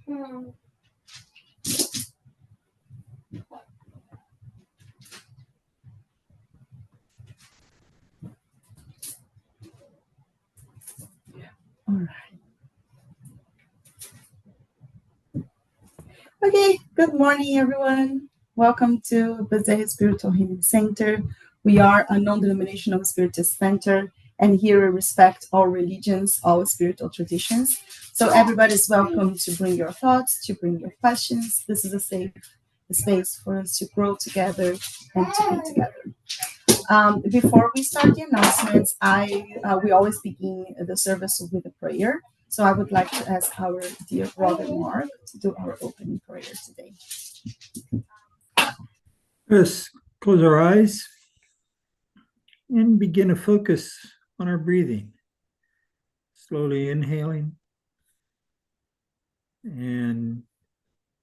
All right. Okay, good morning, everyone. Welcome to Bezeh Spiritual Healing Center. We are a non-denominational spiritist center, and here we respect all religions, all spiritual traditions. So everybody is welcome to bring your thoughts, to bring your questions. This is a safe space for us to grow together and to be together. Before we start the announcements, we always begin the service with a prayer. So I would like to ask our dear brother Mark to do our opening prayer today. Let's close our eyes and begin to focus on our breathing. Slowly inhaling and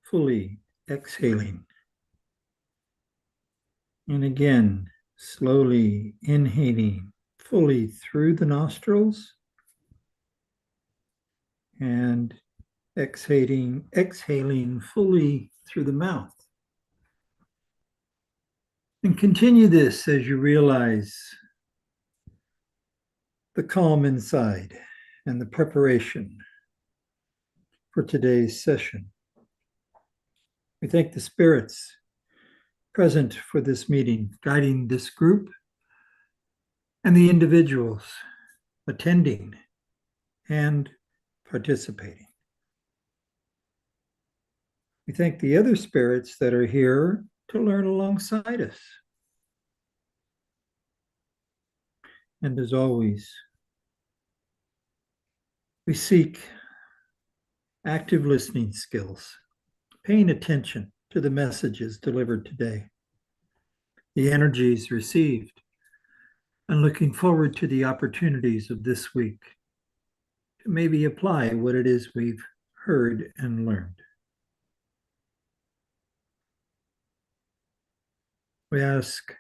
fully exhaling. And again, slowly inhaling fully through the nostrils and exhaling fully through the mouth. And continue this as you realize the calm inside and the preparation for today's session. We thank the spirits present for this meeting, guiding this group, and the individuals attending and participating. We thank the other spirits that are here to learn alongside us. And as always, we seek active listening skills, paying attention to the messages delivered today, the energies received, and looking forward to the opportunities of this week to maybe apply what it is we've heard and learned. We ask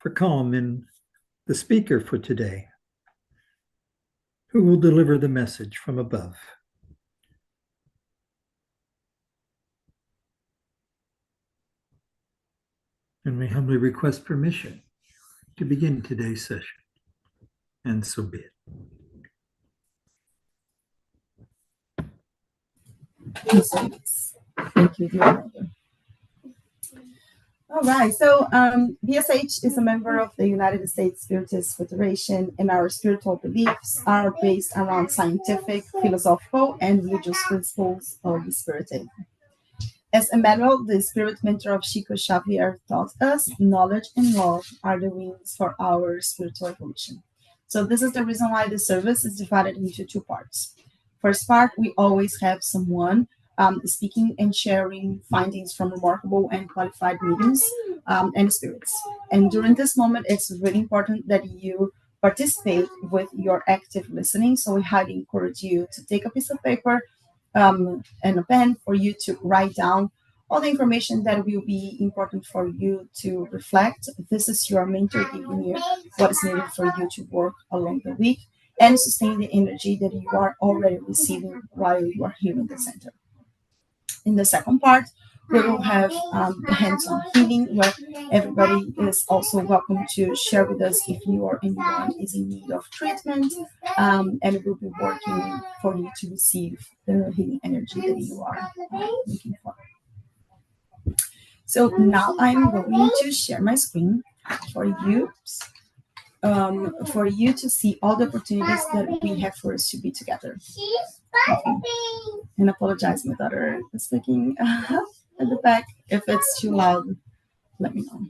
for calm in the speaker for today, who will deliver the message from above. And we humbly request permission to begin today's session. And so be it. Thank you, dear brother. All right, so BSH is a member of the United States Spiritist Federation, and our spiritual beliefs are based around scientific, philosophical, and religious principles of the spirit. As Emmanuel, the spirit mentor of Chico Xavier, taught us, knowledge and love are the wings for our spiritual evolution. So this is the reason why the service is divided into two parts. First part, we always have someone speaking and sharing findings from remarkable and qualified mediums and spirits. And during this moment, it's really important that you participate with your active listening. So we highly encourage you to take a piece of paper and a pen for you to write down all the information that will be important for you to reflect. This is your mentor giving you what is needed for you to work along the week and sustain the energy that you are already receiving while you are here in the center. In the second part, we will have the hands-on healing, where everybody is also welcome to share with us if you or anyone is in need of treatment, and we'll be working for you to receive the healing energy that you are looking for. So now I'm going to share my screen for you to see all the opportunities that we have for us to be together. And apologize, my daughter is looking at the back. If it's too loud, let me know.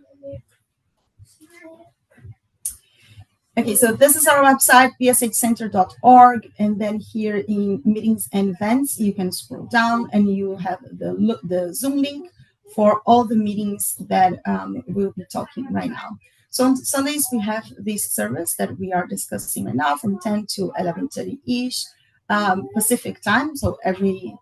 Okay, so this is our website, bshcenter.org, and then here in meetings and events, you can scroll down and you have the Zoom link for all the meetings that we'll be talking right now. So on Sundays, we have this service that we are discussing right now from 10 to 11:30-ish Pacific time. So every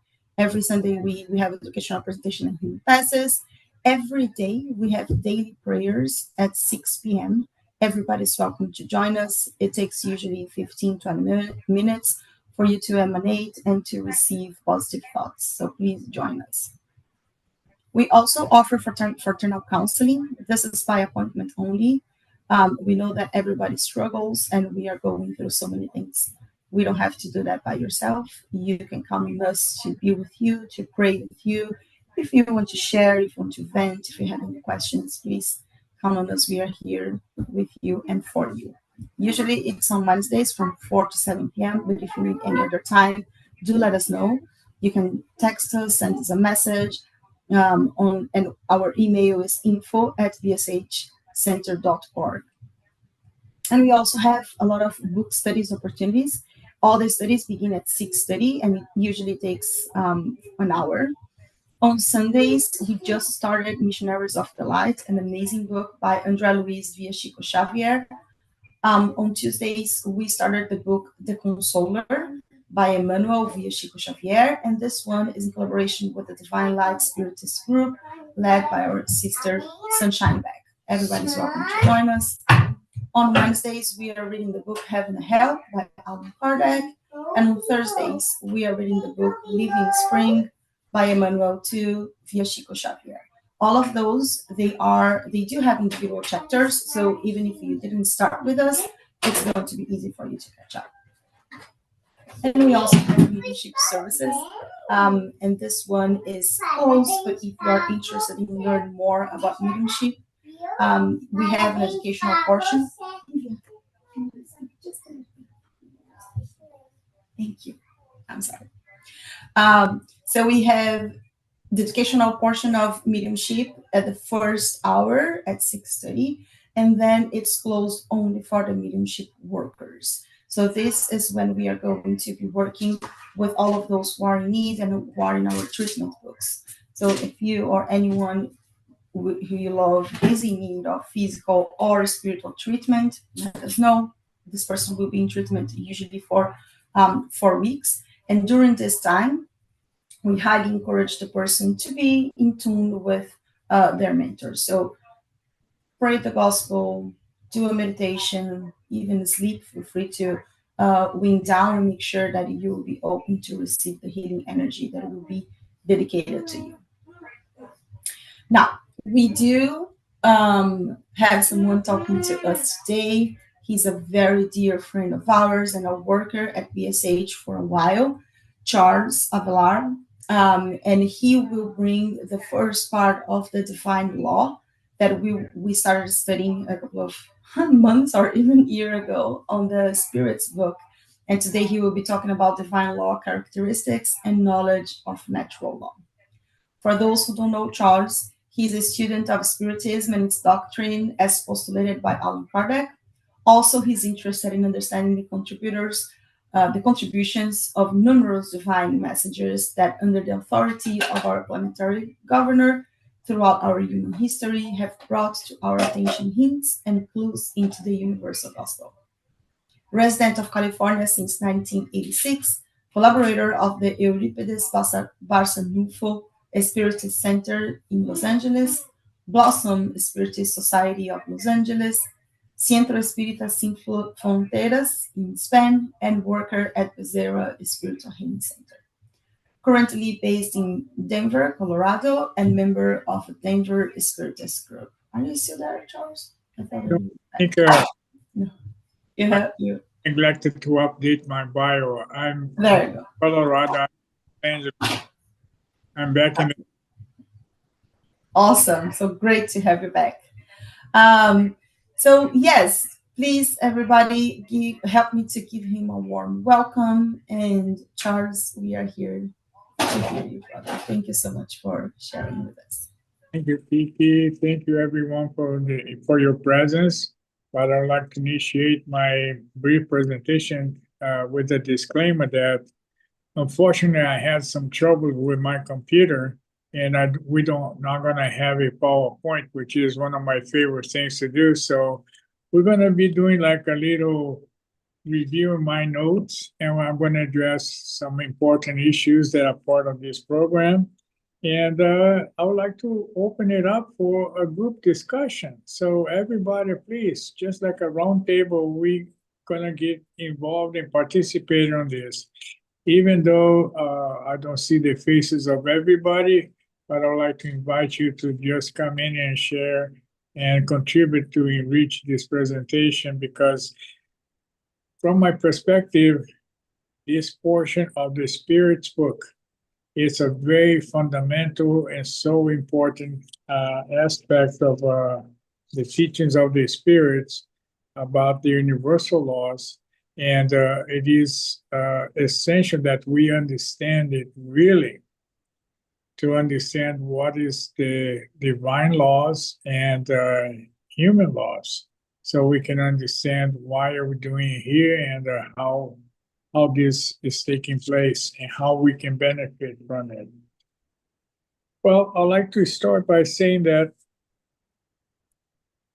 Sunday, we have educational presentation and healing classes. Every day, we have daily prayers at 6 p.m. Everybody's welcome to join us. It takes usually 15-20 minutes for you to emanate and to receive positive thoughts. So please join us. We also offer fraternal counseling. This is by appointment only. We know that everybody struggles and we are going through so many things. We don't have to do that by yourself. You can come with us to be with you, to pray with you. If you want to share, if you want to vent, if you have any questions, please count on us. We are here with you and for you. Usually it's on Wednesdays from 4 to 7 p.m., but if you need any other time, do let us know. You can text us, send us a message. And our email is info@bshcenter.org. And we also have a lot of book studies opportunities. All the studies begin at 6:30, and it usually takes an hour. On Sundays, we just started Missionaries of the Light, an amazing book by André Luiz via Chico Xavier. On Tuesdays, we started the book The Consoler by Emmanuel via Chico Xavier, and this one is in collaboration with the Divine Light Spiritist group led by our sister Sunshine Beck. Everybody's welcome to join us. On Wednesdays, we are reading the book Heaven and Hell by Allan Kardec, and on Thursdays, we are reading the book Living Spring by Emmanuel too via Chico Xavier. All of those, they do have individual chapters, so even if you didn't start with us, it's going to be easy for you to catch up. And we also have mediumship services, and this one is closed, but if you are interested in learning more about mediumship, we have an educational portion. Thank you. I'm sorry. So we have the educational portion of mediumship at the first hour at 6:30, and then it's closed only for the mediumship workers. So this is when we are going to be working with all of those who are in need and who are in our treatment books. So if you or anyone who you love is in need of physical or spiritual treatment, let us know. This person will be in treatment usually for 4 weeks. And during this time, we highly encourage the person to be in tune with their mentors. So pray the gospel, do a meditation, even sleep. Feel free to wind down and make sure that you will be open to receive the healing energy that will be dedicated to you. Now, we do have someone talking to us today. He's a very dear friend of ours and a worker at BSH for a while, Charles Avelar. And he will bring the first part of the divine law that we started studying a couple of months or even a year ago on the Spirits book. And today he will be talking about divine law characteristics and knowledge of natural law. For those who don't know Charles, he's a student of Spiritism and its doctrine as postulated by Allan Kardec. Also, he's interested in understanding the contributions of numerous divine messengers that, under the authority of our planetary governor, throughout our human history, have brought to our attention hints and clues into the universal gospel. Resident of California since 1986, collaborator of the Euripides Barçanufo Spiritist Center in Los Angeles, Blossom Spiritist Society of Los Angeles, Centro Espírita Sin Fronteiras in Spain, and worker at Bezerra Spiritual Healing Center. Currently based in Denver, Colorado, and member of the Denver Spiritist group. Are you still there, Charles? I think you neglected to update my bio. I'm there you go. Colorado. I'm back in. Awesome. So great to have you back. So yes, please everybody help me to give him a warm welcome. And Charles, we are here to hear you, brother. Thank you so much for sharing with us. Thank you, Kiki. Thank you everyone for your presence. But I'd like to initiate my brief presentation with a disclaimer that unfortunately I had some trouble with my computer, and we're not gonna have a PowerPoint, which is one of my favorite things to do. So we're gonna be doing like a little review of my notes, and I'm gonna address some important issues that are part of this program. And I would like to open it up for a group discussion. So everybody, please, just like a round table, we're gonna get involved and participate on this. Even though I don't see the faces of everybody, but I'd like to invite you to just come in and share and contribute to enrich this presentation, because from my perspective, this portion of the Spirit's book is a very fundamental and so important aspect of the teachings of the spirits about the universal laws. And it is essential that we understand it really, to understand what is the divine laws and human laws, so we can understand why are we doing it here, and how this is taking place and how we can benefit from it. Well, I'd like to start by saying that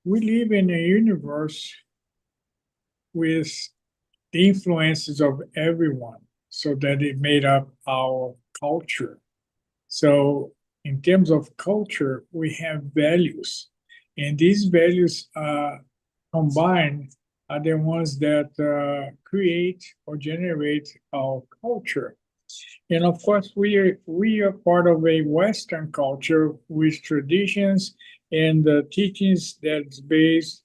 we live in a universe with the influences of everyone, so that it made up our culture. So in terms of culture, we have values, and these values combined are the ones that create or generate our culture. And of course, we are part of a Western culture with traditions and teachings that's based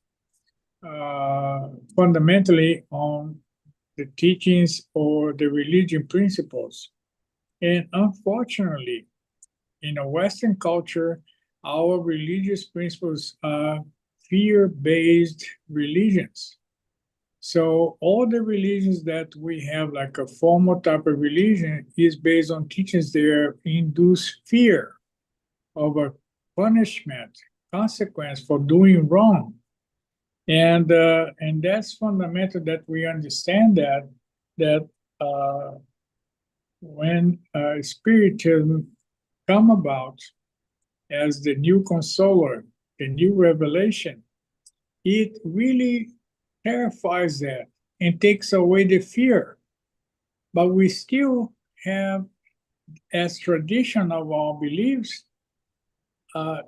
fundamentally on the teachings or the religion principles. And unfortunately, in a Western culture, our religious principles are fear-based religions. So all the religions that we have, like a formal type of religion, is based on teachings that induce fear of a punishment, consequence for doing wrong. And that's fundamental, that we understand that when Spiritism come about as the new consoler, the new revelation, it really terrifies that and takes away the fear. But we still have, as tradition of our beliefs,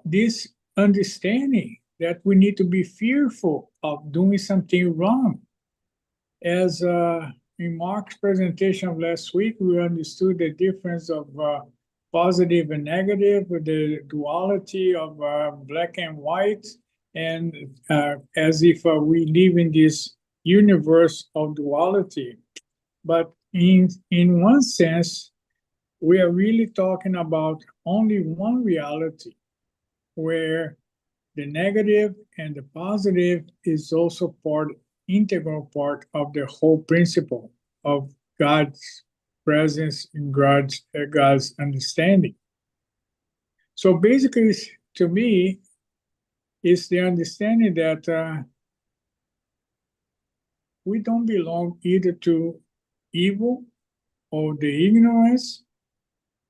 this understanding that we need to be fearful of doing something wrong. As in Mark's presentation of last week, we understood the difference of positive and negative, the duality of black and white, and as if we live in this universe of duality. But in one sense, we are really talking about only one reality, where the negative and the positive is also integral part of the whole principle of God's presence and God's understanding. So basically, to me, it's the understanding that we don't belong either to evil or the ignorance,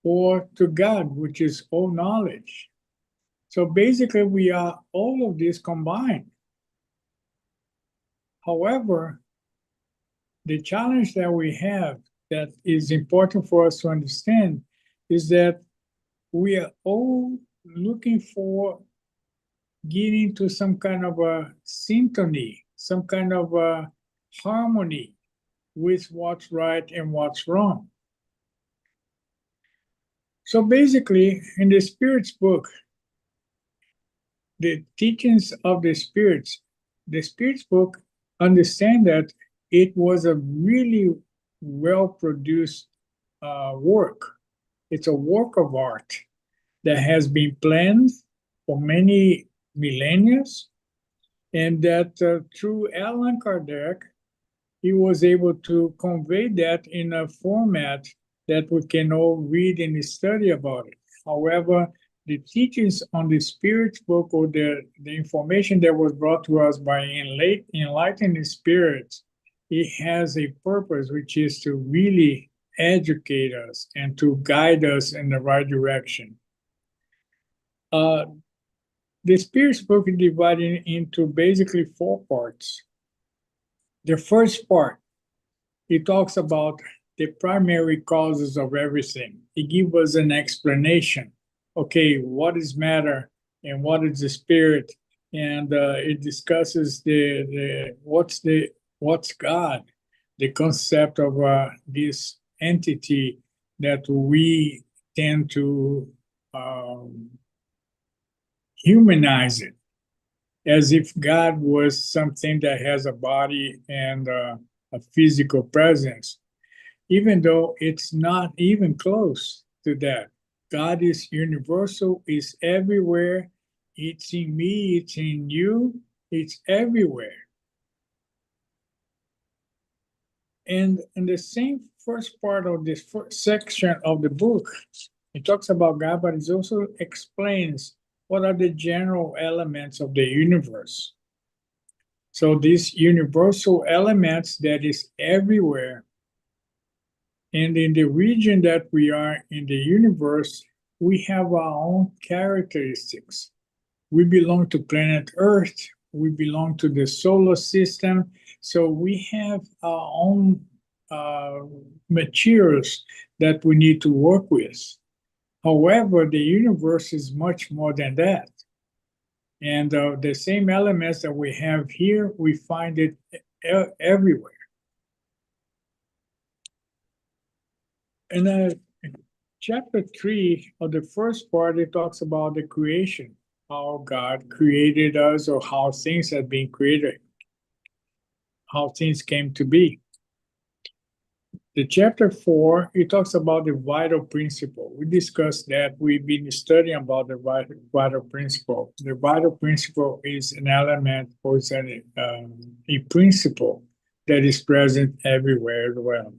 or to God, which is all knowledge. So basically, we are all of this combined. However, the challenge that we have, that is important for us to understand, is that we are all looking for getting to some kind of a symphony, some kind of a harmony with what's right and what's wrong. So basically, in the Spirit's book, the teachings of the Spirit's book, understand that it was a really well-produced work. It's a work of art that has been planned for many millennia, and that through Allan Kardec, he was able to convey that in a format that we can all read and study about it. However, the teachings on the Spirit's book, or the information that was brought to us by enlightened spirits, it has a purpose, which is to really educate us and to guide us in the right direction. The Spirit's book is divided into basically 4 parts. The first part, it talks about the primary causes of everything. It gives us an explanation. Okay, what is matter and what is the spirit? And it discusses what's God, the concept of this entity that we tend to humanize it, as if God was something that has a body and a physical presence, even though it's not even close to that. God is universal, is everywhere. It's in me, it's in you, it's everywhere. And in the same first part of this first section of the book, it talks about God, but it also explains what are the general elements of the universe. So these universal elements that is everywhere, and in the region that we are in the universe, we have our own characteristics. We belong to planet Earth. We belong to the solar system. So we have our own materials that we need to work with. However, the universe is much more than that. And the same elements that we have here, we find it everywhere. And chapter 3 of the first part, it talks about the creation, how God created us, or how things have been created, how things came to be. The chapter 4, it talks about the vital principle. We discussed that. We've been studying about the vital principle. The vital principle is an element, or it's a principle that is present everywhere as well.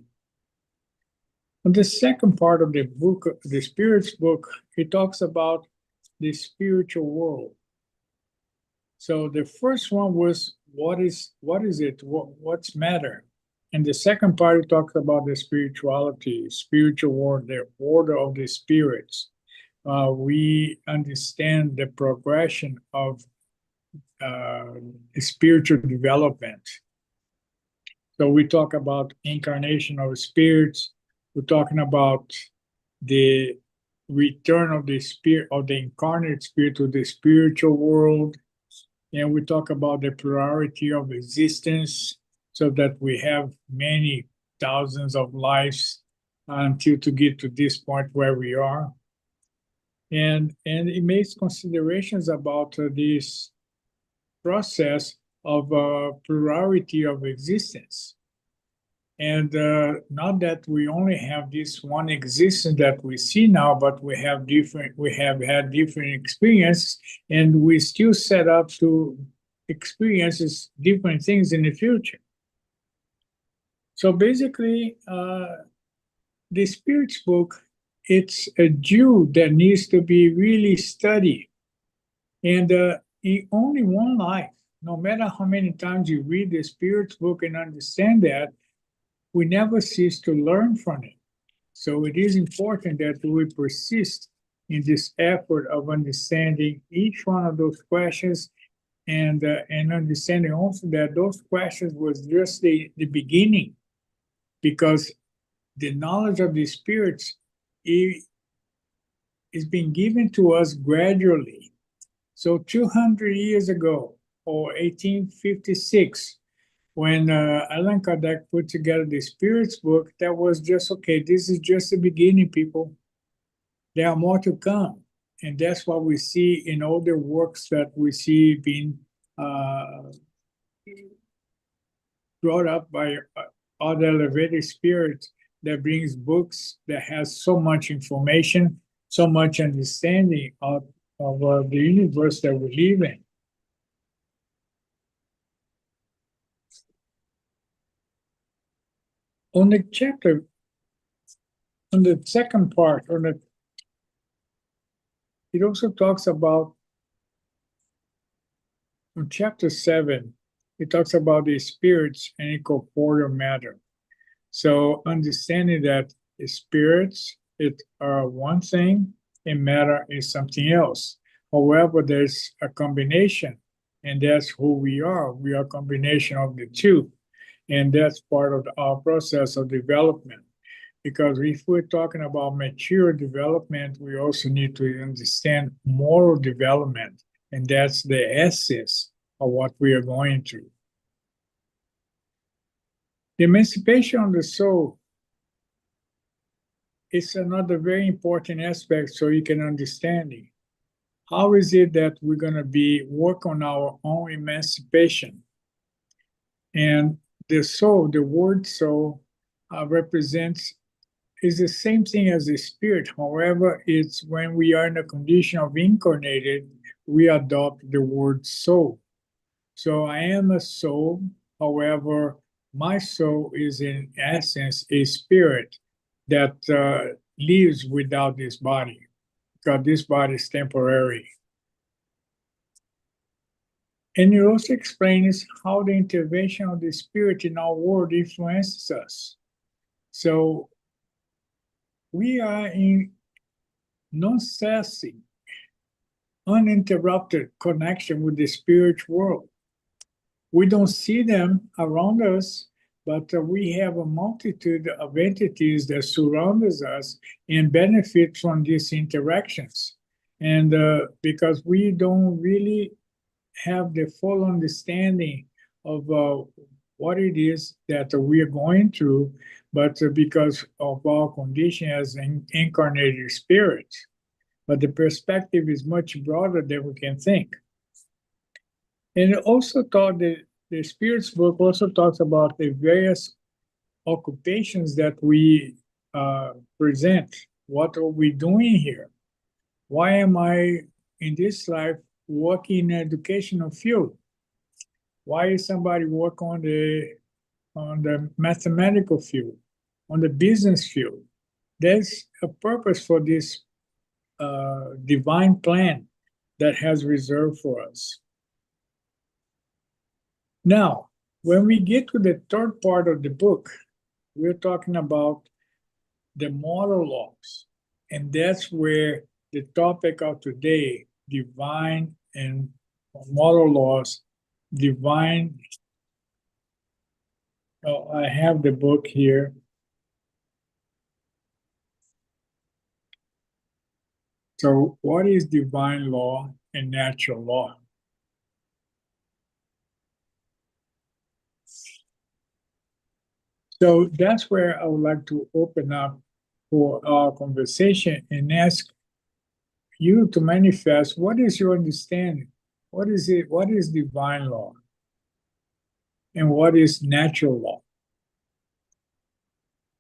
On the second part of the book, the Spirit's book, it talks about the spiritual world. So the first one was what is it? What's matter? And the second part, it talks about the spirituality, spiritual world, the order of the spirits. We understand the progression of spiritual development. So we talk about incarnation of spirits. We're talking about the return of the spirit, of the incarnate spirit, to the spiritual world. And we talk about the plurality of existence, so that we have many thousands of lives until to get to this point where we are. And it makes considerations about this process of plurality of existence. And not that we only have this one existence that we see now, but we have had different experiences, and we still set up to experience different things in the future. So basically, the Spirit's book, it's a jewel that needs to be really studied. And in only one life, no matter how many times you read the Spirit's book and understand that, we never cease to learn from it. So it is important that we persist in this effort of understanding each one of those questions, and understanding also that those questions was just the beginning, because the knowledge of the spirits is being given to us gradually. So 200 years ago, or 1856, when Allan Kardec put together the Spirits book, that was just, okay, this is just the beginning, people. There are more to come. And that's what we see in all the works that we see being brought up by other elevated spirits, that brings books that has so much information, so much understanding of the universe that we live in. On the chapter, on the second part, it also talks about, on chapter 7, it talks about the spirits and incorporeal matter. So understanding that the spirits are one thing and matter is something else. However, there's a combination, and that's who we are. We are a combination of the two, and that's part of our process of development. Because if we're talking about mature development, we also need to understand moral development, and that's the essence of what we are going through. The emancipation of the soul it's another very important aspect so you can understand it. How is it that we're going to be work on our own emancipation? And the soul, the word soul, represents is the same thing as the spirit. However, it's when we are in a condition of incarnated, we adopt the word soul. So I am a soul. However, my soul is in essence a spirit that lives without this body, because this body is temporary. And it also explains how the intervention of the spirit in our world influences us. So we are in non-cessing, uninterrupted connection with the spirit world. We don't see them around us, but we have a multitude of entities that surround us and benefit from these interactions. And because we don't really have the full understanding of what it is that we are going through, but because of our condition as an incarnated spirits. But the perspective is much broader than we can think. And it also taught the Spirit's book also talks about the various occupations that we present. What are we doing here? Why am I in this life working in educational field? Why is somebody work on the mathematical field, on the business field? There's a purpose for this divine plan that has reserved for us. Now, when we get to the third part of the book, we're talking about the moral laws. And that's where the topic of today, divine and moral laws, divine. Oh, I have the book here. So what is divine law and natural law? So that's where I would like to open up for our conversation and ask you to manifest what is your understanding? What is it? What is divine law? And what is natural law?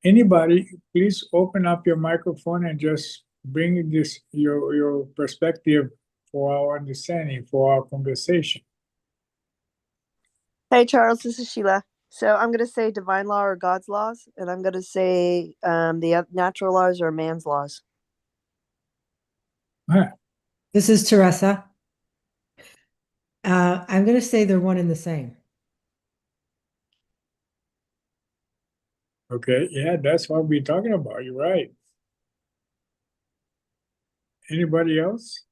Anybody, please open up your microphone and just bring this your perspective for our understanding, for our conversation. Hey, Charles, this is Sheila. So I'm going to say divine law or God's laws, and I'm going to say the natural laws or man's laws. Huh. This is Teresa. I'm going to say they're one and the same. Okay, yeah, that's what we're talking about. You're right. Anybody else?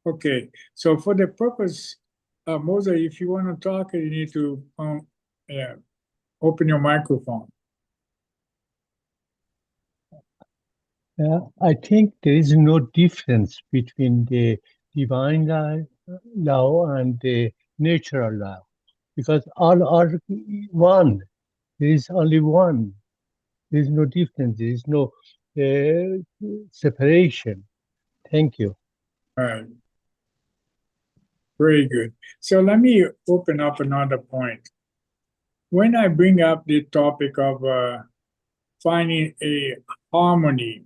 Okay, so for the purpose, Moza, if you want to talk, you need to open your microphone. I think there is no difference between the divine law and the natural law, because all are one. There is only one. There is no difference. There is no separation. Thank you. All right. Very good. So let me open up another point. When I bring up the topic of finding a harmony,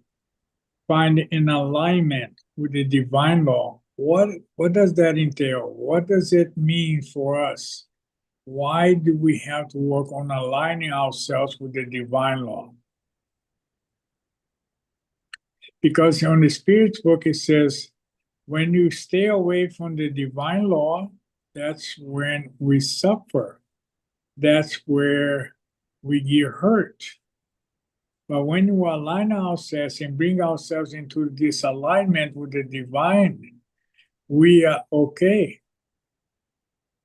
finding an alignment with the divine law, what does that entail? What does it mean for us? Why do we have to work on aligning ourselves with the divine law? Because on the Spirit's book, it says, when you stay away from the divine law, that's when we suffer. That's where we get hurt. But when we align ourselves and bring ourselves into this alignment with the divine, we are okay.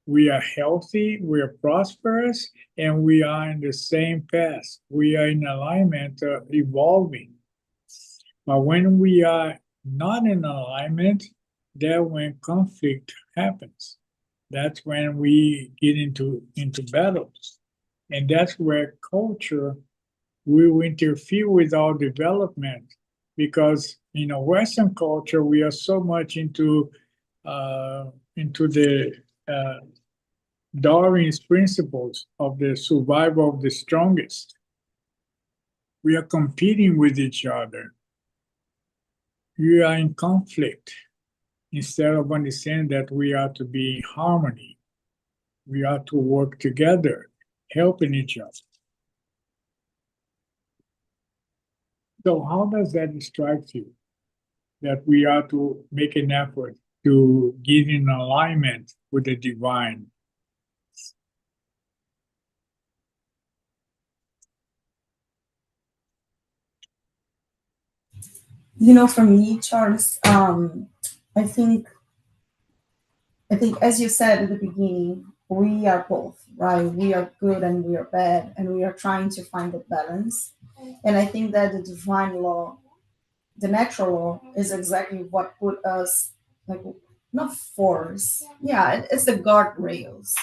We are healthy, we are prosperous, and we are in the same path. We are in alignment, evolving. But when we are not in alignment, that's when conflict happens. That's when we get into battles. And that's where culture will interfere with our development, because in a Western culture we are so much into the Darwin's principles of the survival of the strongest. We are competing with each other. We are in conflict instead of understanding that we are to be in harmony. We are to work together, helping each other. So how does that strike you? That we are to make an effort to get in alignment with the divine. For me, Charles, I think as you said at the beginning, we are both, right? We are good and we are bad, and we are trying to find the balance. And I think that the divine law, the natural law, is exactly what put us, like, not force. Yeah, it's the guardrails.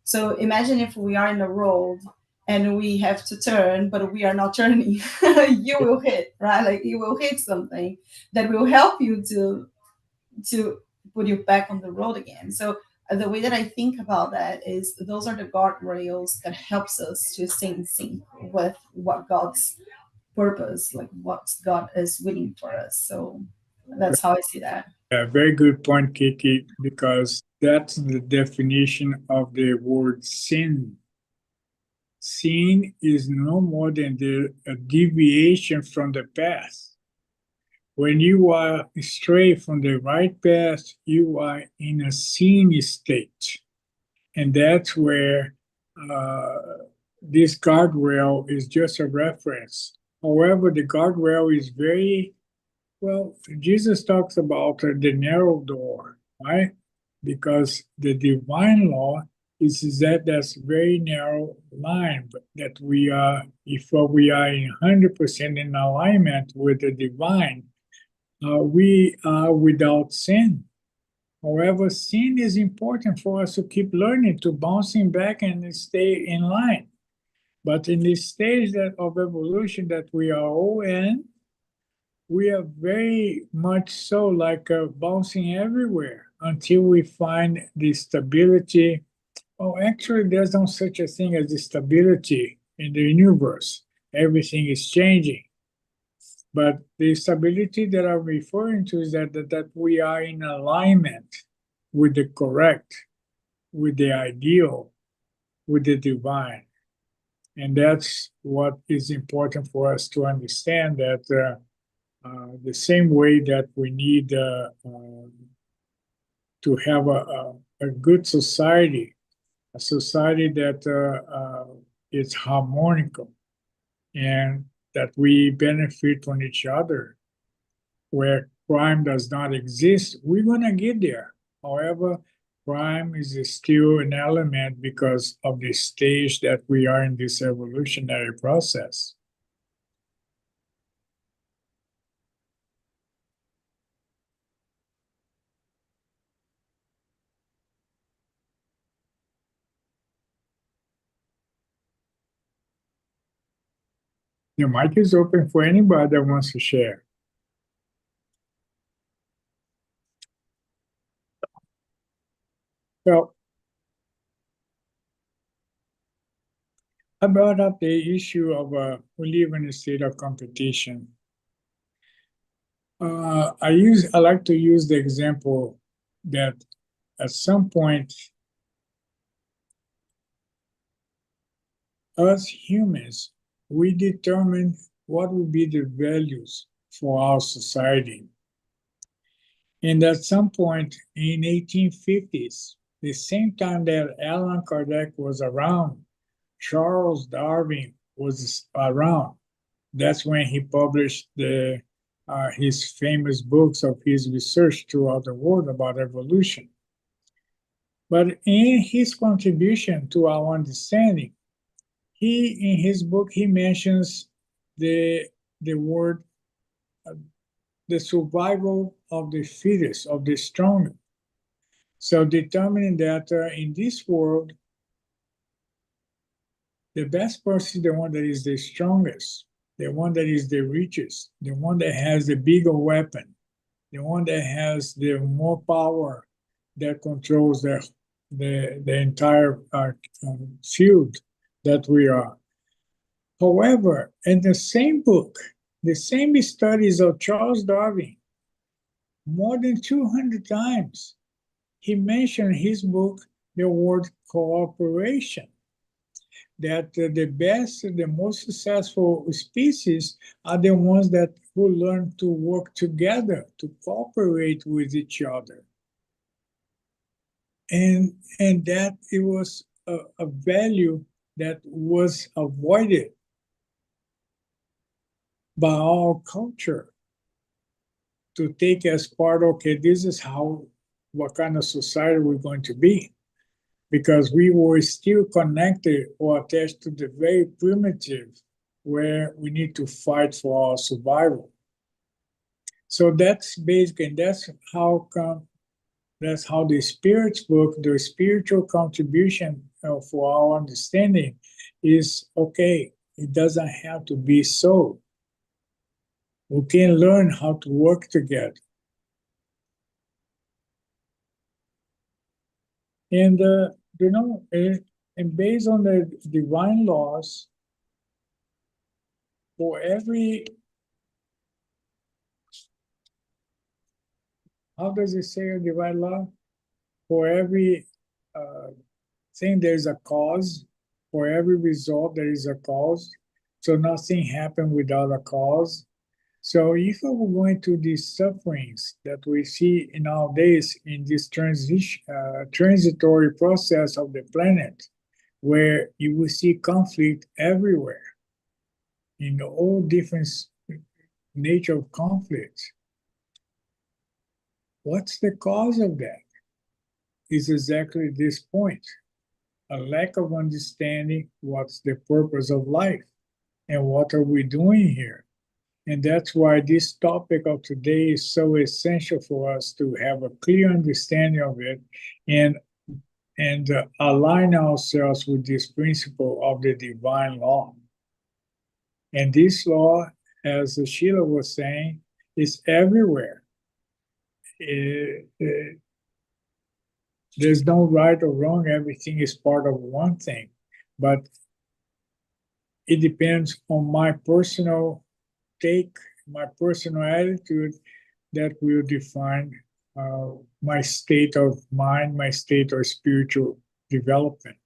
So imagine if we are in a road and we have to turn, but we are not turning. You will hit, right? Like, you will hit something that will help you to put you back on the road again. So the way that I think about that is those are the guardrails that helps us to stay in sync with what God's purpose, like what God is willing for us. So that's how I see that. A very good point, Kiki, because that's the definition of the word sin. Sin is no more than a deviation from the path. When you are astray from the right path, you are in a sin state. And that's where this guardrail is just a reference. However, the guardrail is very, well, Jesus talks about the narrow door, right? Because the divine law is that's very narrow line, but that we are, if we are in 100% in alignment with the divine, we are without sin. However, sin is important for us to keep learning, to bouncing back and stay in line. But in this stage of evolution that we are all in, we are very much so like bouncing everywhere until we find the stability. Oh, actually, there's no such a thing as the stability in the universe. Everything is changing. But the stability that I'm referring to is that we are in alignment with the correct, with the ideal, with the divine. And that's what is important for us to understand, that the same way that we need to have a good society, a society that is harmonical and that we benefit from each other, where crime does not exist, we're going to get there. However, crime is still an element because of the stage that we are in this evolutionary process. The mic is open for anybody that wants to share. Well, I brought up the issue of we live in a state of competition. I like to use the example that at some point, us humans, we determine what will be the values for our society. And at some point in 1850s, the same time that Allan Kardec was around, Charles Darwin was around. That's when he published his famous books of his research throughout the world about evolution. But in his contribution to our understanding, in his book, he mentions the word, the survival of the fittest, of the strong. So determining that in this world, The best person is the one that is the strongest, the one that is the richest, the one that has the bigger weapon, the one that has the more power that controls the entire field that we are. However, in the same book, the same studies of Charles Darwin, more than 200 times, he mentioned in his book the word cooperation. That the best, the most successful species are the ones that who learn to work together, to cooperate with each other. And that it was a value that was avoided by our culture to take as part, okay, this is what kind of society we're going to be. Because we were still connected or attached to the very primitive where we need to fight for our survival. So that's basic, and that's how the Spirit's book, the spiritual contribution for our understanding is, okay, it doesn't have to be so. We can learn how to work together. And and based on the divine laws, for every, how does it say in divine law? For every thing there is a cause, for every result there is a cause. So nothing happened without a cause. So if we're going through these sufferings that we see nowadays in this transitory process of the planet, where you will see conflict everywhere, in all different nature of conflict, what's the cause of that? Is exactly this point: a lack of understanding what's the purpose of life and what are we doing here. And that's why this topic of today is so essential for us to have a clear understanding of it and align ourselves with this principle of the divine law. And this law, as Sheila was saying, is everywhere. There's no right or wrong. Everything is part of one thing. But it depends on my personal take, my personal attitude, that will define my state of mind, my state of spiritual development.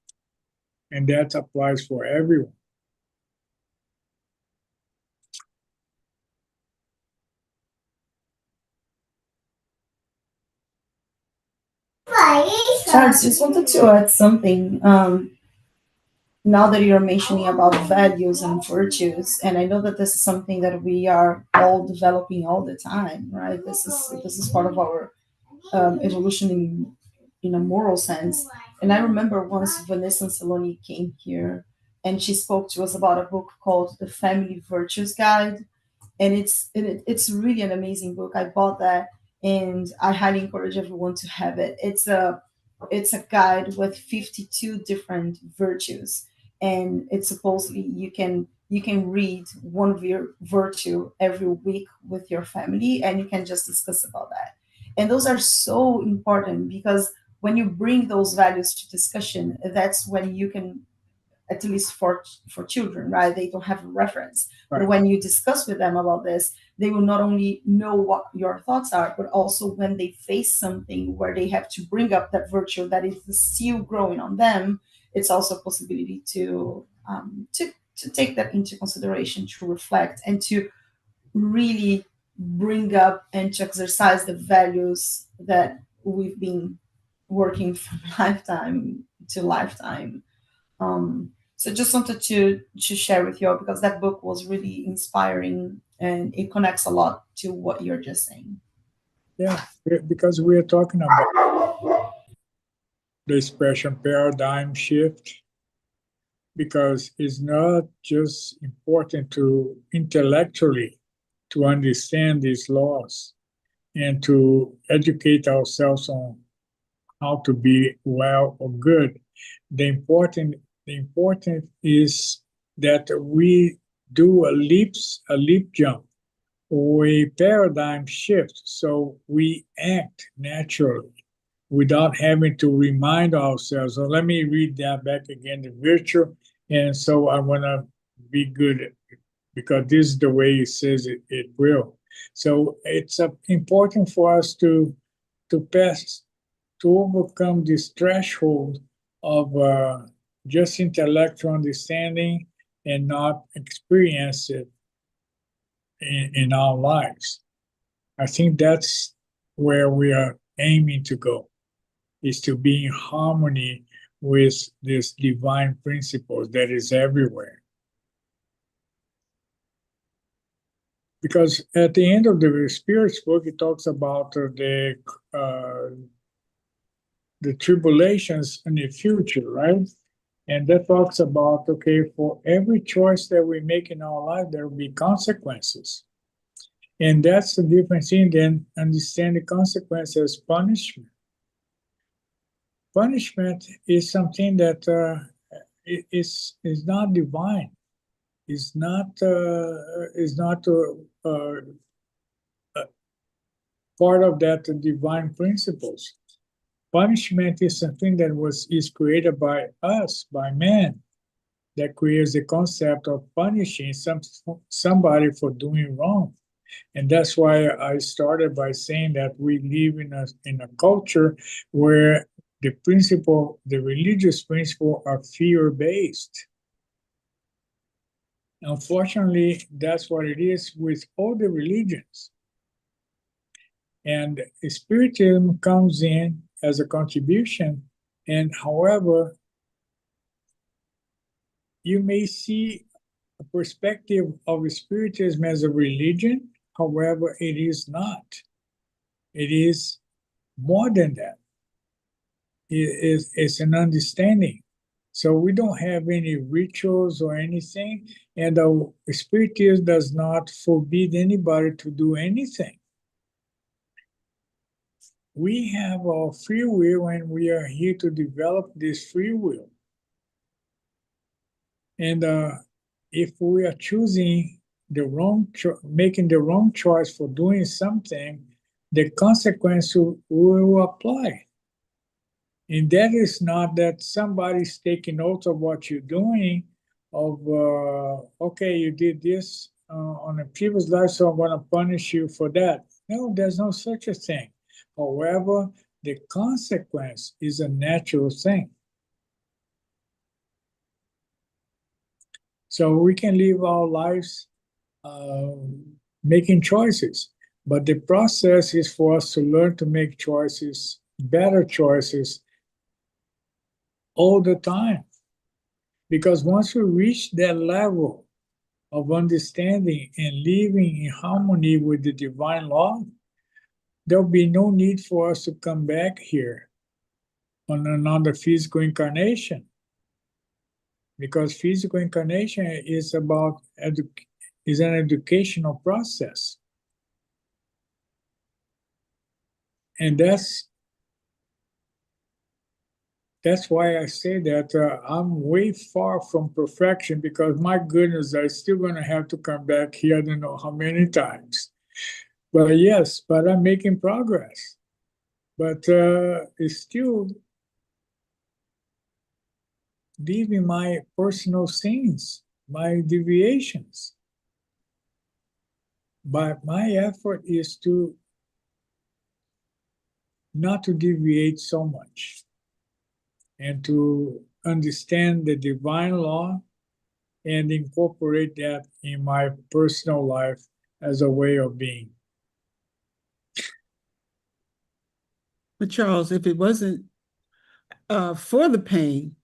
And that applies for everyone. Charles, just wanted to add something. Now that you're mentioning about values and virtues, and I know that this is something that we are all developing all the time, right? This is part of our evolution in a moral sense. And I remember once Vanessa Saloni came here, and she spoke to us about a book called The Family Virtues Guide, and it's really an amazing book. I bought that, and I highly encourage everyone to have it. It's a guide with 52 different virtues, and it's supposedly you can read one virtue every week with your family, and you can just discuss about that. And those are so important because when you bring those values to discussion, that's when you can, at least for children, right? They don't have a reference. Right. But when you discuss with them about this, they will not only know what your thoughts are, but also when they face something where they have to bring up that virtue that is still growing on them, it's also a possibility to take that into consideration, to reflect, and to really bring up and to exercise the values that we've been working from lifetime to lifetime. So just wanted to share with you all because that book was really inspiring and it connects a lot to what you're just saying. Yeah, because we are talking about the expression paradigm shift, because it's not just important to intellectually to understand these laws and to educate ourselves on how to be well or good. The important the important is that we do a leap jump or a paradigm shift, so we act naturally without having to remind ourselves. So let me read that back again, the virtue. And so I want to be good because this is the way it says it will. So it's important for us to pass, to overcome this threshold of just intellectual understanding and not experience it in our lives. I think that's where we are aiming to go, is to be in harmony with this divine principle that is everywhere. Because at the end of the Spirit's book, it talks about the tribulations in the future, right? And that talks about, okay, for every choice that we make in our life, there will be consequences. And that's the difference in then understand the consequence as punishment. Punishment is something that is not divine. Is not part of that divine principles. Punishment is something that is created by us, by man, that creates the concept of punishing somebody for doing wrong. And that's why I started by saying that we live in a culture where the religious principle are fear-based. Unfortunately, that's what it is with all the religions. And Spiritism comes in as a contribution, and however, you may see a perspective of Spiritism as a religion. However, it is not. It is more than that. It's an understanding. So we don't have any rituals or anything, and the Spiritism does not forbid anybody to do anything. We have our free will, and we are here to develop this free will. And if we are choosing making the wrong choice for doing something, the consequence will apply. And that is not that somebody's taking note of what you're doing, of, okay, you did this on a previous life, so I'm going to punish you for that. No, there's no such a thing. However, the consequence is a natural thing. So we can live our lives making choices, but the process is for us to learn to make choices, better choices, all the time. Because once we reach that level of understanding and living in harmony with the divine law, there'll be no need for us to come back here on another physical incarnation. Because physical incarnation is about is an educational process. And that's why I say that I'm way far from perfection, because my goodness, I'm still going to have to come back here, I don't know how many times. But yes, but I'm making progress. But it's still leaving my personal sins, my deviations. But my effort is to not to deviate so much, and to understand the divine law and incorporate that in my personal life as a way of being. But Charles, if it wasn't for the pain,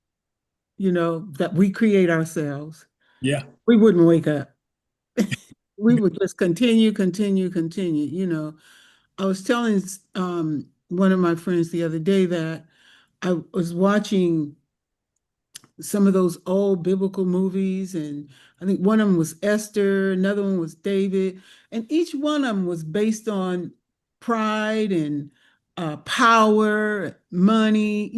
that we create ourselves, Yeah. we wouldn't wake up. We would just continue. I was telling one of my friends the other day that I was watching some of those old biblical movies, and I think one of them was Esther, another one was David, and each one of them was based on pride and power, money,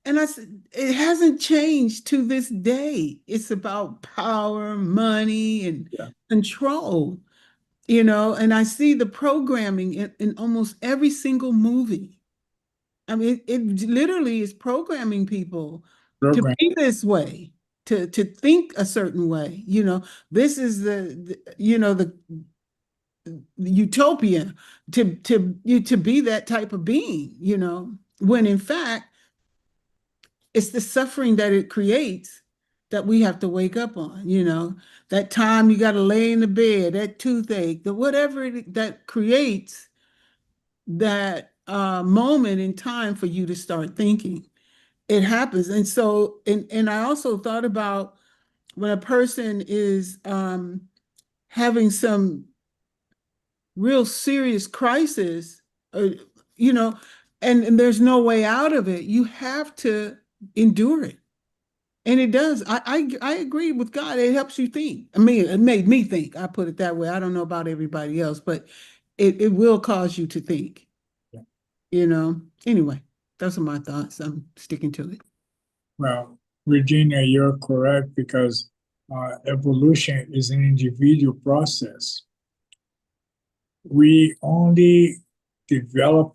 And I said, it hasn't changed to this day. It's about power, money, and Yeah. control, and I see the programming in almost every single movie. I mean, it literally is programming people to Program. be this way, to think a certain way. This is the utopia to be that type of being, when in fact it's the suffering that it creates that we have to wake up on, that time you got to lay in the bed, that toothache, the whatever that creates that moment in time for you to start thinking. It happens. And so, and I also thought about when a person is having some real serious crisis, uh, you know, and there's no way out of it, you have to endure it. And it does. I agree with God. It helps you think. I mean, it made me think. I put it that way. I don't know about everybody else, but it will cause you to think. Anyway, those are my thoughts. I'm sticking to it. Well, Virginia, you're correct because evolution is an individual process. We only develop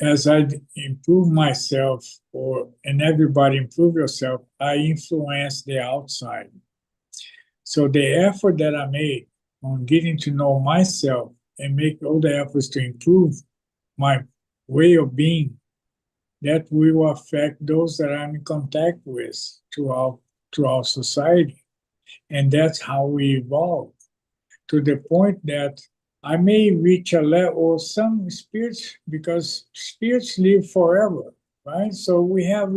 as I improve myself, and everybody improve yourself, I influence the outside. So the effort that I made on getting to know myself and make all the efforts to improve my way of being, that will affect those that I'm in contact with throughout society. And that's how we evolve to the point that I may reach a level, some spirits, because spirits live forever, right? So we have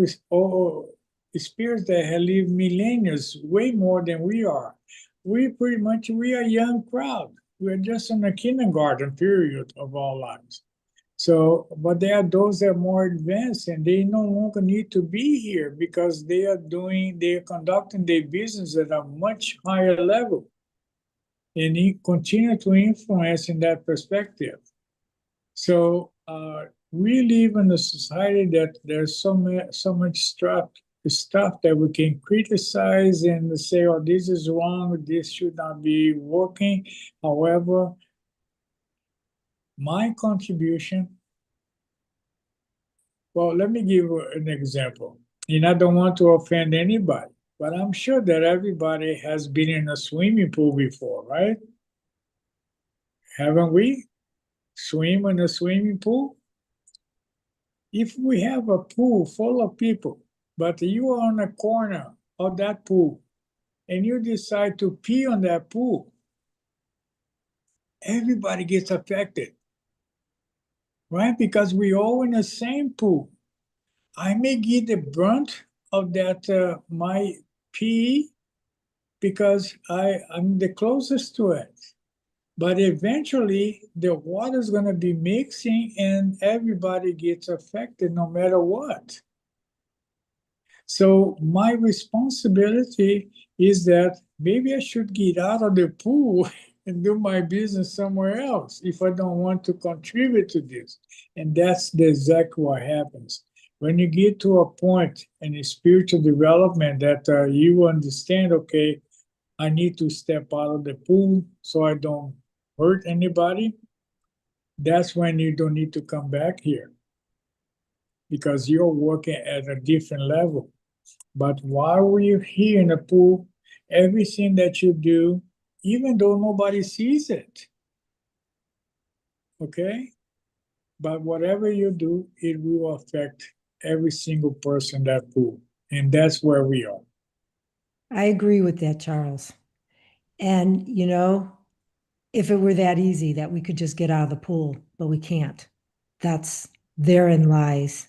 spirits that have lived millennia, way more than we are. We are a young crowd. We're just in the kindergarten period of our lives. So, but there are those that are more advanced and they no longer need to be here because they're conducting their business at a much higher level. And he continue to influence in that perspective. So we live in a society that there's so much stuff that we can criticize and say, oh, this is wrong, this should not be working. However, my contribution, well, let me give an example. And I don't want to offend anybody, but I'm sure that everybody has been in a swimming pool before, right? Haven't we? Swim in a swimming pool? If we have a pool full of people, but you are on a corner of that pool and you decide to pee on that pool, everybody gets affected, right? Because we all in the same pool. I may get the brunt of that, my pee, because I'm the closest to it. But eventually, the water is going to be mixing and everybody gets affected no matter what. So my responsibility is that maybe I should get out of the pool and do my business somewhere else if I don't want to contribute to this. And that's exactly what happens. When you get to a point in the spiritual development that you understand, okay, I need to step out of the pool so I don't hurt anybody, that's when you don't need to come back here because you're working at a different level. But while we're here in the pool, everything that you do, even though nobody sees it, okay? But whatever you do, it will affect every single person in that pool. And that's where we are. I agree with that, Charles. And, if it were that easy that we could just get out of the pool, but we can't. Therein lies.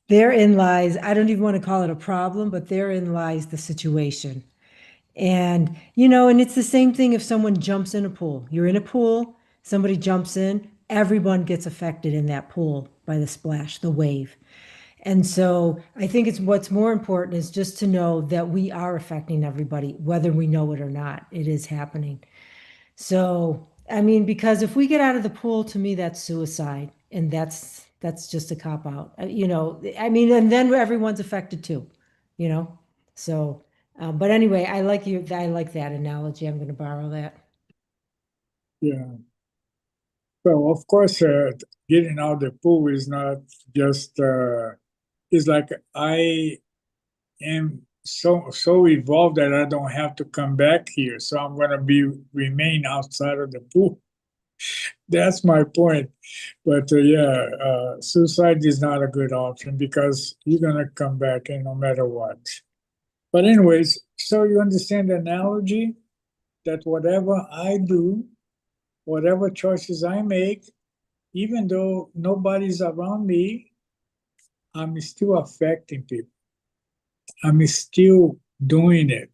Therein lies, I don't even want to call it a problem, but therein lies the situation. And, and it's the same thing if someone jumps in a pool. You're in a pool, somebody jumps in, everyone gets affected in that pool by the splash, the wave. And so I think it's what's more important is just to know that we are affecting everybody, whether we know it or not. It is happening. So, I mean, because if we get out of the pool, to me, that's suicide. And that's that's just a cop out. You know, I mean, and then everyone's affected too, you know? So, but anyway, I like that analogy. I'm going to borrow that. Yeah. Well, of course, getting out the pool is not just, it's like I am so evolved that I don't have to come back here. So I'm gonna remain outside of the pool. That's my point. But suicide is not a good option because you're gonna come back and no matter what. But anyways, so you understand the analogy that whatever I do, whatever choices I make, even though nobody's around me, I'm still affecting people. I'm still doing it.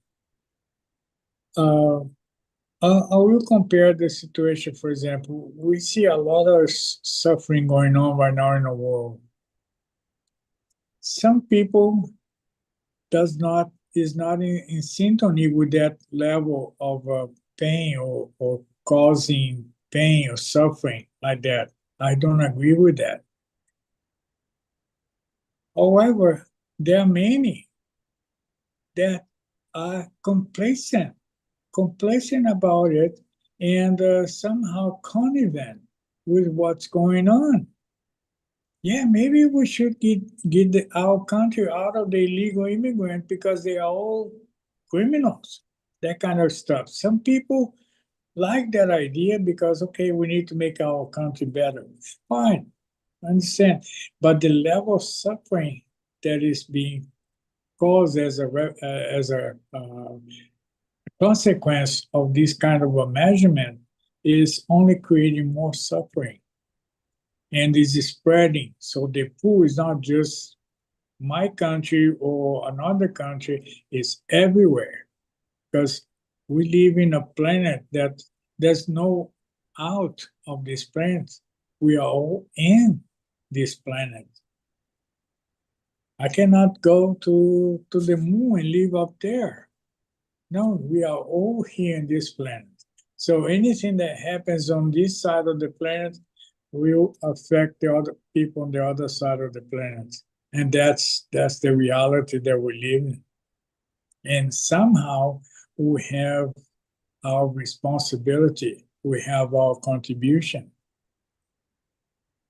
I will compare the situation, for example, we see a lot of suffering going on right now in the world. Some people is not in synchrony with that level of pain or causing pain or suffering like that. I don't agree with that. However, there are many that are complacent about it and somehow connivent with what's going on. Yeah, maybe we should get our country out of the illegal immigrant because they are all criminals, that kind of stuff. Some people like that idea because, okay, we need to make our country better. Fine, I understand. But the level of suffering that is being caused as a consequence of this kind of a measurement is only creating more suffering and is spreading. So the pool is not just my country or another country, it's everywhere because we live in a planet that there's no out of this planet. We are all in this planet. I cannot go to the moon and live up there. No, we are all here in this planet. So anything that happens on this side of the planet will affect the other people on the other side of the planet. And that's the reality that we live in. And somehow we have our responsibility. We have our contribution.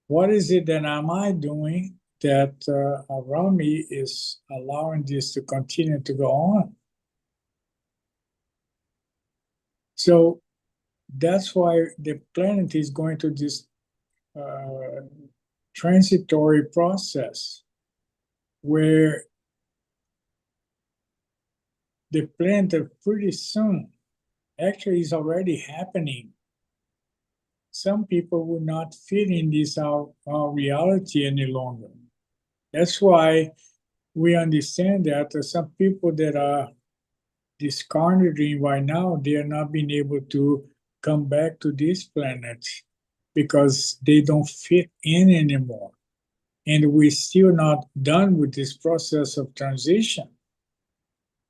What is it that am I doing that around me is allowing this to continue to go on? So that's why the planet is going to this transitory process where the planet pretty soon actually is already happening. Some people will not fit in this our reality any longer. That's why we understand that some people that are discarnating right now, they are not being able to come back to this planet because they don't fit in anymore. And we're still not done with this process of transition.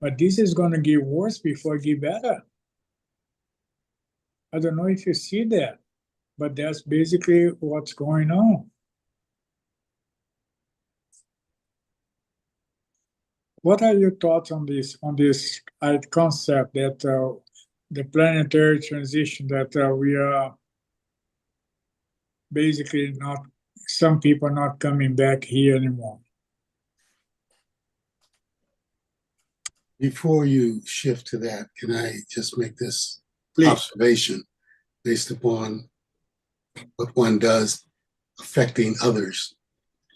But this is going to get worse before it get better. I don't know if you see that, but that's basically what's going on. What are your thoughts on this concept that the planetary transition that we are basically not, some people are not coming back here anymore? Before you shift to that, can I just make this Please. observation based upon what one does affecting others?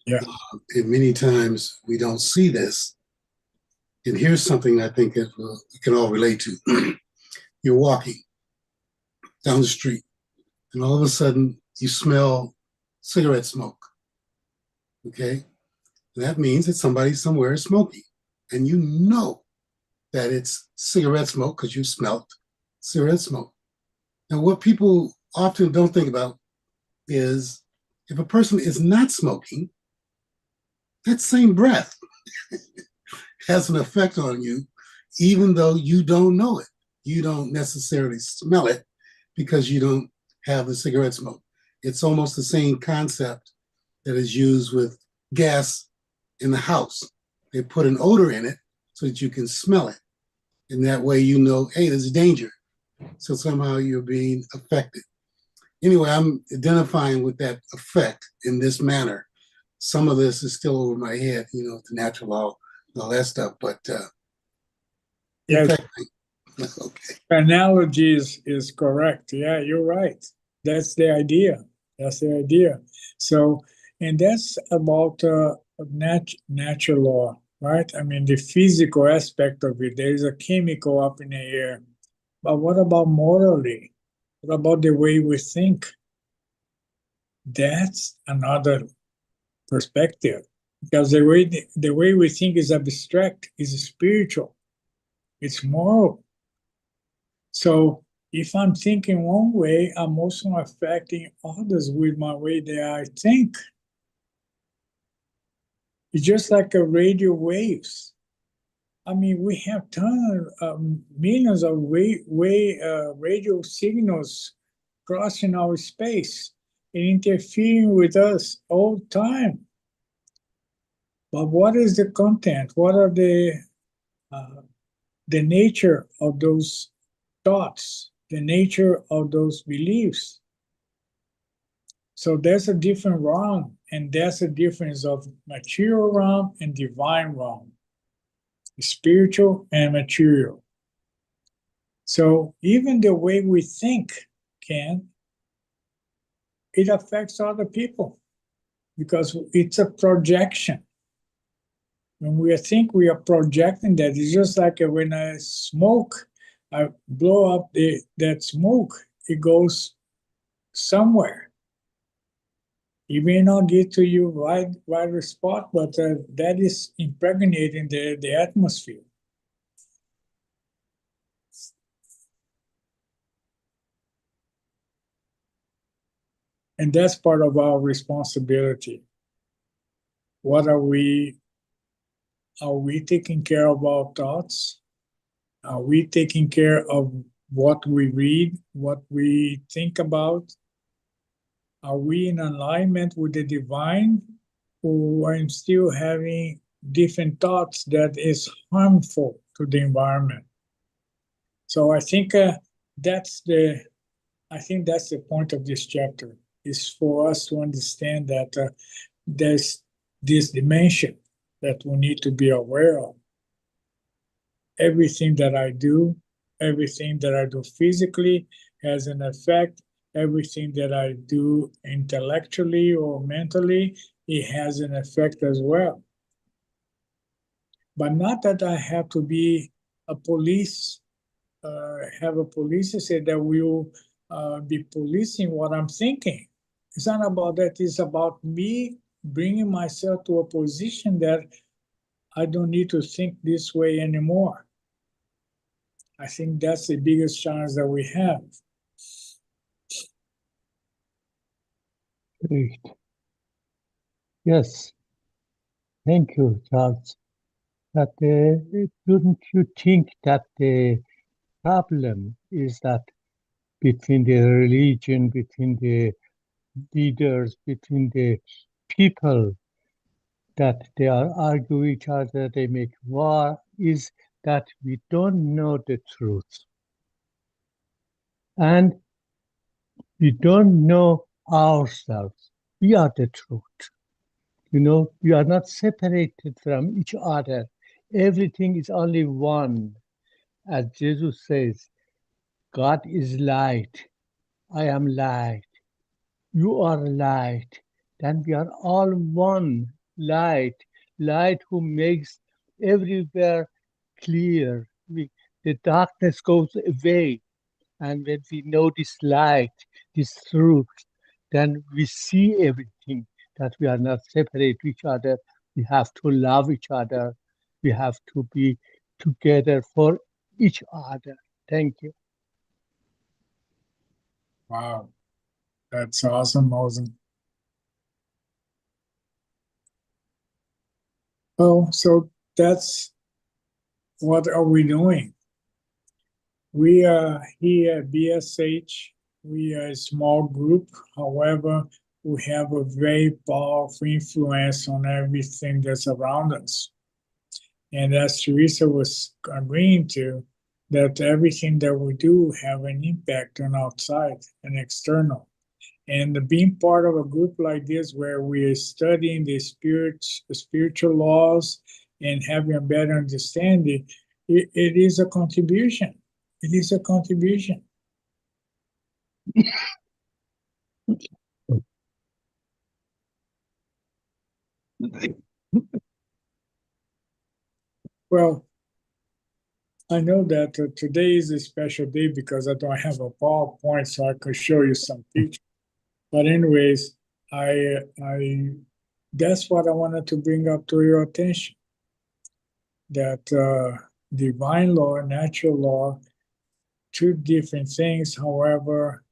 Yeah. And many times we don't see this. And here's something I think that we can all relate to. You're walking down the street, and all of a sudden you smell cigarette smoke. Okay? That means that somebody somewhere is smoking. And you know that it's cigarette smoke because you smelt cigarette smoke. Now, what people often don't think about is if a person is not smoking, that same breath has an effect on you, even though you don't know it. You don't necessarily smell it because you don't have the cigarette smoke. It's almost the same concept that is used with gas in the house. They put an odor in it so that you can smell it. And that way you know, hey, there's danger. So somehow you're being affected. Anyway, I'm identifying with that effect in this manner. Some of this is still over my head, you know, the natural law and all that stuff, but Yes, okay. analogy is correct. Yeah, you're right. That's the idea. That's the idea. So, and that's about natural law, right? I mean, the physical aspect of it. There is a chemical up in the air. But what about morally? What about the way we think? That's another perspective. Because the way we think is abstract, is spiritual, it's moral. So if I'm thinking one way, I'm also affecting others with my way that I think. It's just like a radio waves. I mean, we have tons, millions of radio signals crossing our space and interfering with us all the time. But what is the content? What are the nature of those thoughts, the nature of those beliefs? So there's a different realm, and there's a difference of material realm and divine realm, spiritual and material. So even the way we think it affects other people because it's a projection. When we think we are projecting that, it's just like when I smoke, I blow up that smoke, it goes somewhere. It may not get to you right spot, but that is impregnating the atmosphere. And that's part of our responsibility. What are we taking care of our thoughts? Are we taking care of what we read, what we think about? Are we in alignment with the divine, or I'm still having different thoughts that is harmful to the environment? So I think that's the point of this chapter, is for us to understand that there's this dimension that we need to be aware of. Everything that I do physically has an effect. Everything that I do intellectually or mentally, it has an effect as well. But not that I have to be a police, have a police that will be policing what I'm thinking. It's not about that. It's about me bringing myself to a position that I don't need to think this way anymore. I think that's the biggest challenge that we have. Great. Yes. Thank you, Charles. But don't you think that the problem is that between the religion, between the leaders, between the people, that they are arguing each other, they make war, is that we don't know the truth. And we don't know ourselves. We are the truth. You know, we are not separated from each other. Everything is only one. As Jesus says, God is light. I am light. You are light. Then we are all one. Light. Light who makes everywhere clear. The darkness goes away. And when we know this light, this truth, then we see everything, that we are not separate each other. We have to love each other. We have to be together for each other. Thank you. Wow, that's awesome, Moses. Oh, so that's what are we doing? We are here at BSH. We are a small group. However, we have a very powerful influence on everything that's around us. And as Teresa was agreeing to, that everything that we do have an impact on outside and external. And being part of a group like this where we are studying the spiritual laws and having a better understanding, it is a contribution. It is a contribution. Well, I know that today is a special day because I don't have a PowerPoint, so I could show you some pictures. But anyways, I that's what I wanted to bring up to your attention. That divine law, natural law, two different things. However,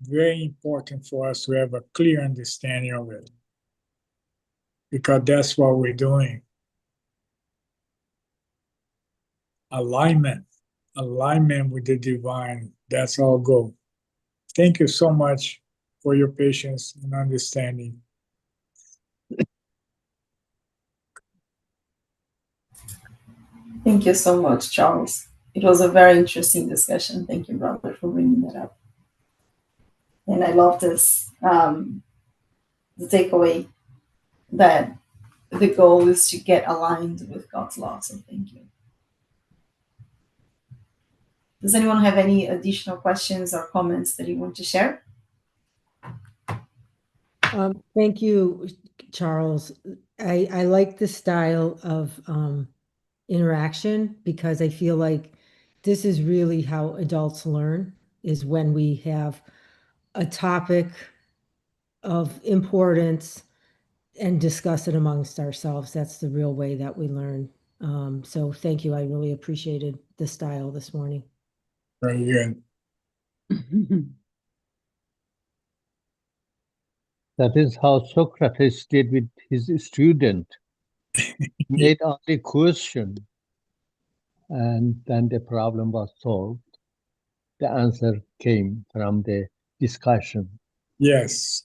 very important for us to have a clear understanding of it, because that's what we're doing. Alignment with the divine. That's our goal. Thank you so much for your patience and understanding. Thank you so much, Charles. It was a very interesting discussion. Thank you, brother, for bringing that up. And I love this, the takeaway that the goal is to get aligned with God's law. So thank you. Does anyone have any additional questions or comments that you want to share? Thank you, Charles. I like the style of interaction because I feel like this is really how adults learn, is when we have a topic of importance and discuss it amongst ourselves. That's the real way that we learn. So thank you. I really appreciated the style this morning. Very good. That is how Socrates did with his student. Made only question, and then the problem was solved. The answer came from the discussion. Yes.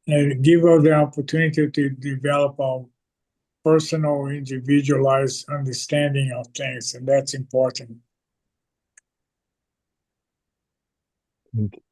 And give us the opportunity to develop a personal, individualized understanding of things, and that's important. Thank you.